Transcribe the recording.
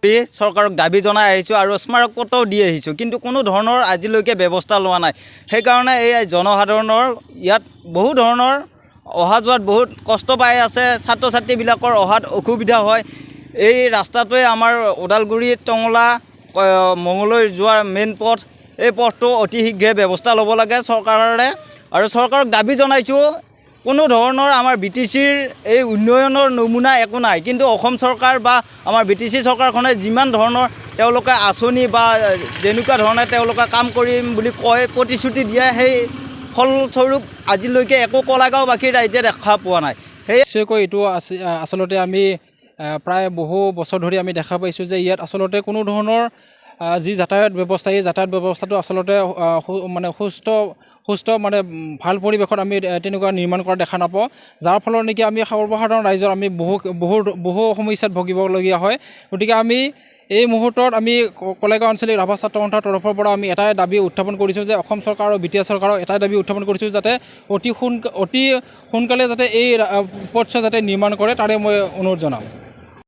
চৰকাৰক দাবী জনাই আহিছোঁ আৰু স্মাৰক পত্ৰও দি আহিছোঁ, কিন্তু কোনো ধৰণৰ আজিলৈকে ব্যৱস্থা লোৱা নাই। সেইকাৰণে এই জনসাধাৰণৰ ইয়াত বহু ধৰণৰ অহা যোৱাত বহুত কষ্ট পাই আছে। ছাত্ৰ ছাত্ৰীবিলাকৰ অহাত অসুবিধা হয়। এই ৰাস্তাটোৱে আমাৰ ওদালগুৰি টংলা মঙললৈ যোৱাৰ মেইন পথ। এই পথটো অতি শীঘ্ৰে ব্যৱস্থা ল'ব লাগে চৰকাৰে, আৰু চৰকাৰক দাবী জনাইছোঁ। কোনো ধৰণৰ আমাৰ BTCৰ এই উন্নয়নৰ নমুনা একো নাই, কিন্তু অসম চৰকাৰ বা আমাৰ BTC চৰকাৰখনে যিমান ধৰণৰ তেওঁলোকে আঁচনি বা যেনেকুৱা ধৰণে তেওঁলোকে কাম কৰিম বুলি কয় প্ৰতিশ্ৰুতি দিয়ে, সেই ফলস্বৰূপ আজিলৈকে একো কলাগাঁওবাসীৰ ৰাইজে দেখা পোৱা নাই। নিশ্চয়কৈ এইটো আচলতে আমি প্ৰায় বহু বছৰ ধৰি আমি দেখা পাইছোঁ যে ইয়াত আচলতে কোনো ধৰণৰ যি যাতায়াত ব্যৱস্থা, এই যাতায়াত ব্যৱস্থাটো আচলতে মানে সুস্থ মানে ভাল পৰিৱেশত আমি তেনেকুৱা নিৰ্মাণ কৰা দেখা নাপাওঁ, যাৰ ফলত নেকি আমি সৰ্বসাধাৰণ ৰাইজৰ আমি বহু সমস্যাত ভুগিবলগীয়া হয়। গতিকে আমি এই মুহূৰ্তত আমি কলেগাঁও আঞ্চলিক ৰাভা ছাত্ৰ সন্থাৰ তৰফৰ পৰা আমি এটাই দাবী উত্থাপন কৰিছোঁ যে অসম চৰকাৰ আৰু BTS চৰকাৰক এটাই দাবী উত্থাপন কৰিছোঁ যাতে অতি সোনকালে যাতে এই পথছোৱা যাতে নিৰ্মাণ কৰে, তাৰে মই অনুৰোধ জনাম।